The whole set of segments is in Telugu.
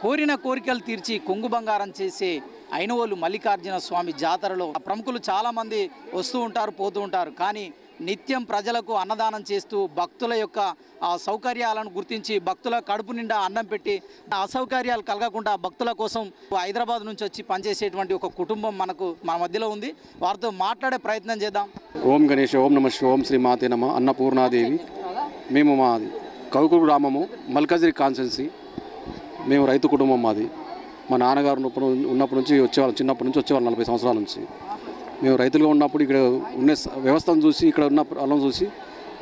కోరిన కోరికలు తీర్చి కొంగు బంగారం చేసే ఐనవోలు మల్లికార్జున స్వామి జాతరలో ప్రముఖులు చాలామంది వస్తూ ఉంటారు, పోతూ ఉంటారు. కానీ నిత్యం ప్రజలకు అన్నదానం చేస్తూ భక్తుల యొక్క సౌకర్యాలను గుర్తించి భక్తుల కడుపు నిండా అన్నం పెట్టి అసౌకర్యాలు కలగకుండా భక్తుల కోసం హైదరాబాద్ నుంచి వచ్చి పనిచేసేటువంటి ఒక కుటుంబం మన మధ్యలో ఉంది. వారితో మాట్లాడే ప్రయత్నం చేద్దాం. ఓం గణేష్, ఓం నమ శివ, ఓం శ్రీ మాతే నమ. అన్నపూర్ణాదేవి. మేము మాది కౌకూరు గ్రామము, మల్కాజిరి కాన్స్టెన్సీ. మేము రైతు కుటుంబం మాది. మా నాన్నగారు ఉన్నప్పటి నుంచి వచ్చేవాళ్ళం, చిన్నప్పటి నుంచి వచ్చేవాళ్ళం, 40 సంవత్సరాల నుంచి. మేము రైతులుగా ఉన్నప్పుడు ఇక్కడ ఉన్న వ్యవస్థను చూసి, ఇక్కడ ఉన్న పొలం చూసి,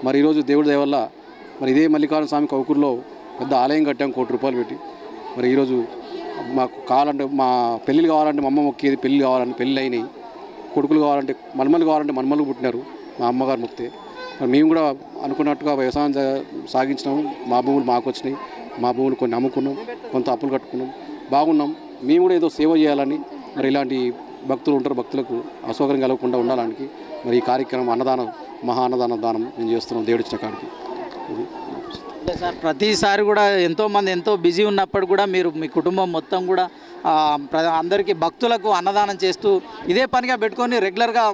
మరి ఈరోజు దేవుడి దయ వల్ల మరి ఇదే మల్లికార్జున స్వామి కౌకూరులో పెద్ద ఆలయం కట్టాం, ₹1 కోటి పెట్టి. మరి ఈరోజు మాకు కావాలంటే, మా పెళ్ళిళ్ళు కావాలంటే మా అమ్మ మొక్కేది, పెళ్ళి కావాలంటే పెళ్ళి అయినాయి, కొడుకులు కావాలంటే మన్మలు కావాలంటే మన్మలు పుట్టినారు, మా అమ్మగారు మొక్కితే. మరి మేము కూడా అనుకున్నట్టుగా వ్యవసాయం సాగించినాము. మా భూములు మాకు వచ్చినాయి, మా భూములు కొన్ని అమ్ముకున్నాం, కొంత అప్పులు కట్టుకున్నాం, బాగున్నాం. మేము కూడా ఏదో సేవ చేయాలని, మరి ఇలాంటి భక్తులు ఉంటారు, భక్తులకు అసౌకర్యం కలగకుండా ఉండడానికి మరి ఈ కార్యక్రమం అన్నదానం, మహా అన్నదానం మేము చేస్తున్నాం దేవుడి ఇచ్చిన కాడికి. సార్, ప్రతిసారి కూడా ఎంతోమంది ఎంతో బిజీ ఉన్నప్పుడు కూడా మీరు మీ కుటుంబం మొత్తం కూడా అందరికీ భక్తులకు అన్నదానం చేస్తూ ఇదే పనిగా పెట్టుకొని రెగ్యులర్గా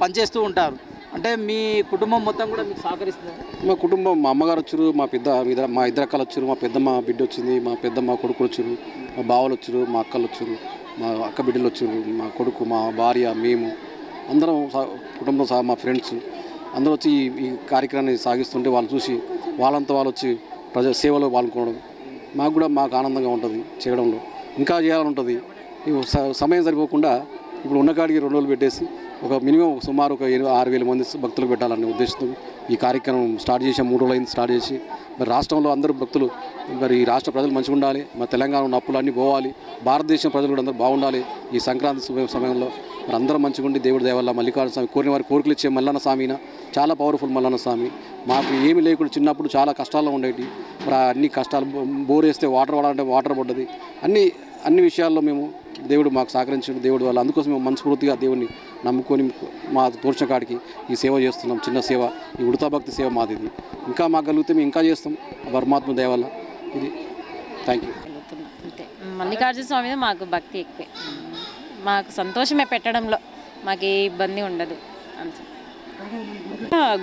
పనిచేస్తూ ఉంటారు. అంటే మీ కుటుంబం మొత్తం కూడా మీకు సహకరిస్తుంది? మా కుటుంబం, మా అమ్మగారు వచ్చారు, మా ఇద్దరు అక్కలు వచ్చారు, మా పెద్దమ్మ బిడ్డ వచ్చింది, మా పెద్దమ్మ కొడుకులు వచ్చారు, మా బావలు వచ్చారు, మా అక్కలు వచ్చారు, మా అక్క బిడ్డలు వచ్చారు, మా కొడుకు, మా భార్య, మేము అందరం కుటుంబం సహా మా ఫ్రెండ్స్ అందరూ వచ్చి ఈ కార్యక్రమాన్ని సాగిస్తుంటే వాళ్ళు చూసి వాళ్ళంతా వాళ్ళు వచ్చి ప్రజా సేవలో పాల్గొనడం మాకు ఆనందంగా ఉంటుంది. చేయడంలో ఇంకా చేయాలని ఉంటుంది. సమయం సరిపోకుండా ఇప్పుడు ఉన్న కాడికి 2 రోజులు పెట్టేసి ఒక మినిమం సుమారు ఒక 6,000 మంది భక్తులు పెట్టాలనే ఉద్దేశంతో ఈ కార్యక్రమం స్టార్ట్ చేసాం. 3 రోజులు అయింది స్టార్ట్ చేసి. మరి రాష్ట్రంలో అందరూ భక్తులు, మరి రాష్ట్ర ప్రజలు మంచిగా ఉండాలి, మా తెలంగాణ ఉన్న అప్పులు అన్నీ పోవాలి, భారతదేశం ప్రజలు కూడా అందరూ బాగుండాలి. ఈ సంక్రాంతి సమయంలో మరి అందరం మంచిగా ఉండి దేవుడి దయ వల్ల మల్లికార్జున స్వామి కోరిన వారి కోరికలు ఇచ్చే మల్లన్న స్వామిన చాలా పవర్ఫుల్. మల్లన్న స్వామి మాకు ఏమీ లేకుండా చిన్నప్పుడు చాలా కష్టాల్లో ఉండేవి. మరి అన్ని కష్టాలు, బోర్ వేస్తే వాటర్ పడాలంటే వాటర్ పడ్డది, అన్ని విషయాల్లో మేము దేవుడు మాకు సహకరించిన దేవుడు వల్ల. అందుకోసం మేము మనస్ఫూర్తిగా దేవుడిని నమ్ముకొని మా తోచిన కాడికి ఈ సేవ చేస్తున్నాం. చిన్న సేవ, ఈ ఉడతా భక్తి సేవ మాది. ఇది ఇంకా మాకు కలిగితే మేము ఇంకా చేస్తాం పరమాత్మ దయ వల్ల. ఇది థ్యాంక్ యూ. మల్లికార్జున స్వామి మీద మాకు భక్తి ఎక్కువే. మాకు సంతోషమే పెట్టడంలో, మాకు ఏ ఇబ్బంది ఉండదు. అంతే.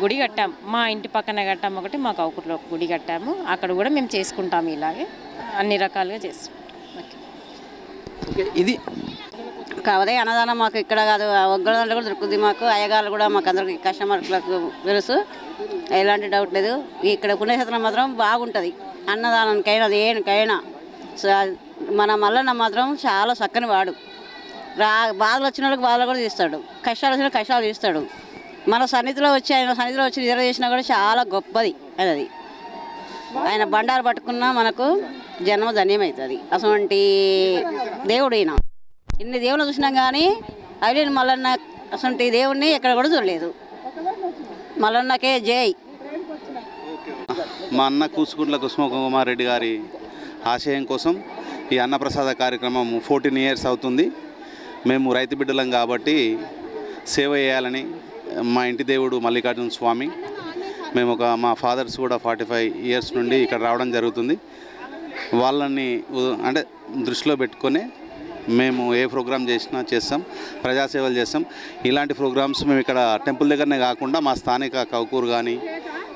గుడి కట్టాము, మా ఇంటి పక్కన కట్టాము ఒకటి, మా కౌకూరులో గుడి కట్టాము. అక్కడ కూడా మేము చేసుకుంటాము, ఇలాగే అన్ని రకాలుగా చేస్తాం. ఇది కావదే అన్నదానం మాకు ఇక్కడ కాదు, ఒగ్గదండ కూడా దొరుకుతుంది మాకు. అయ్యగారు కూడా మాకు అందరికి కస్టమర్లకు తెలుసు, ఎలాంటి డౌట్ లేదు. ఇక్కడ పుణ్యక్షేత్రం మాత్రం బాగుంటుంది. అన్నదానానికైనా దేనికైనా మన మల్లన్న మాత్రం చాలా చక్కని వాడు. బాధలు వచ్చిన వాళ్ళకి బాధలు కూడా తీస్తాడు, కష్టాలు వచ్చిన కష్టాలు తీస్తాడు. మన సన్నిధిలో వచ్చి, ఆయన సన్నిధిలో వచ్చి నిద్ర చేసినా కూడా చాలా గొప్పది అది. ఆయన బండారు పట్టుకున్నా మనకు జన్మ ధన్యమవుతుంది. అటువంటి దేవుడు ఈయన. ఇన్ని దేవుళ్ళు చూసినాం కానీ అవి మల్లన్న అటువంటి దేవుడిని ఎక్కడ కూడా చూడలేదు. మల్లన్నకే జై. మా అన్న కూసుకుంట్ల కుసుమకుమారెడ్డి గారి ఆశయం కోసం ఈ అన్నప్రసాద కార్యక్రమం 14 years అవుతుంది. మేము రైతు బిడ్డలం కాబట్టి సేవ చేయాలని మా ఇంటి దేవుడు మల్లికార్జున స్వామి. మేము మా ఫాదర్స్ కూడా 45 years నుండి ఇక్కడ రావడం జరుగుతుంది. వాళ్ళని అంటే దృష్టిలో పెట్టుకొని మేము ఏ ప్రోగ్రామ్ చేస్తాం, ప్రజాసేవలు చేస్తాం. ఇలాంటి ప్రోగ్రామ్స్ మేము ఇక్కడ టెంపుల్ దగ్గరనే కాకుండా మా స్థానిక కౌకూరు కానీ,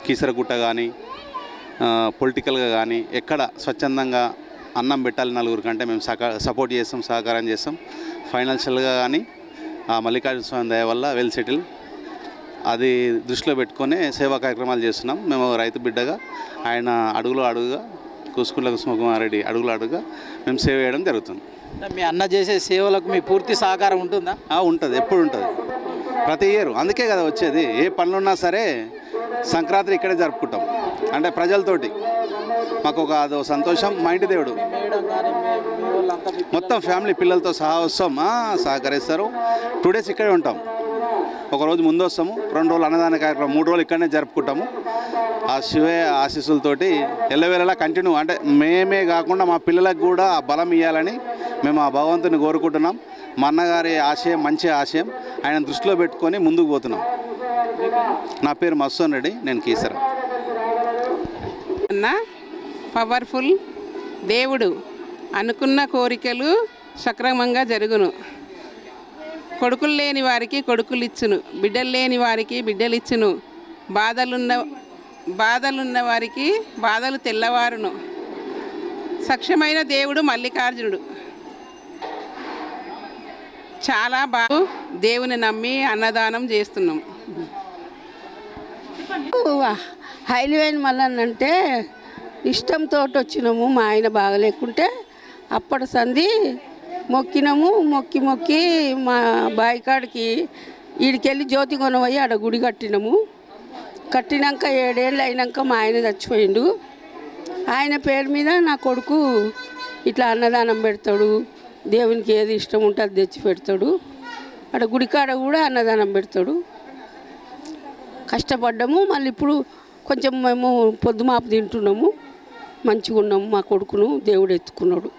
కీసరగుట్ట కానీ, పొలిటికల్గా కానీ ఎక్కడ స్వచ్ఛందంగా అన్నం పెట్టాలి నలుగురికి అంటే మేము సపోర్ట్ చేస్తాం, సహకారం చేస్తాం. ఫైనాన్షియల్గా కానీ మల్లికార్జున స్వామి దయ వల్ల వెల్ సెటిల్. అది దృష్టిలో పెట్టుకొని సేవా కార్యక్రమాలు చేస్తున్నాం. మేము రైతు బిడ్డగా ఆయన అడుగుగా కూసుకుంట్ల కుసుమకుమారెడ్డి అడుగుగా మేము సేవ చేయడం జరుగుతుంది. మీ అన్న చేసే సేవలకు మీ పూర్తి సహకారం ఉంటుందా? ఉంటుంది, ఎప్పుడు ఉంటుంది, ప్రతి ఇయర్. అందుకే కదా వచ్చేది. ఏ పనులున్నా సరే సంక్రాంతి ఇక్కడే జరుపుకుంటాం. అంటే ప్రజలతోటి మాకు అదో సంతోషం. మా ఇంటి దేవుడు మొత్తం ఫ్యామిలీ పిల్లలతో సహా వస్తాం, సహకరిస్తారు. 2 days ఇక్కడే ఉంటాం. ఒకరోజు ముందు వస్తాము, 2 రోజులు అన్నదాన కార్యక్రమం, 3 రోజులు ఇక్కడనే జరుపుకుంటాము. ఆ శివే ఆశీస్సులతోటి ఎల్లవేళలా కంటిన్యూ. అంటే మేమే కాకుండా మా పిల్లలకు కూడా ఆ బలం ఇవ్వాలని మేము ఆ భగవంతుని కోరుకుంటున్నాం. మా అన్నగారి ఆశయం మంచి ఆశయం, ఆయన దృష్టిలో పెట్టుకొని ముందుకు పోతున్నాం. నా పేరు మసూన్ రెడ్డి, నేను కీసర. అన్న పవర్ఫుల్ దేవుడు అనుకున్న కోరికలు సక్రమంగా జరుగును. కొడుకులు లేని వారికి కొడుకులు ఇచ్చును, బిడ్డలు లేని వారికి బిడ్డలు ఇచ్చును, బాధలున్న వారికి బాధలు తెల్లవారును. సక్షమైన దేవుడు మల్లికార్జునుడు. చాలా బాగా దేవుని నమ్మి అన్నదానం చేస్తున్నాం. హైలివైన్ మల్లన్నంటే ఇష్టంతో వచ్చినాము. మా ఆయన బాగలేకుంటే అప్పటి సంది మొక్కినాము. మొక్కి మా బాయికాడికి ఈడికెళ్ళి జ్యోతి కొనవయ్యి ఆడ గుడి కట్టినాము. కట్టినాక 7 ఏళ్ళు అయినాక మా ఆయన చచ్చిపోయిండు. ఆయన పేరు మీద నా కొడుకు ఇట్లా అన్నదానం పెడతాడు. దేవునికి ఏది ఇష్టం ఉంటే అది తెచ్చి పెడతాడు. ఆడ గుడికాడ కూడా అన్నదానం పెడతాడు. కష్టపడ్డాము. మళ్ళీ ఇప్పుడు కొంచెం మేము పొద్దుమాపు తింటున్నాము. మంచిగా ఉన్నాము. మా కొడుకును దేవుడు ఎత్తుకున్నాడు.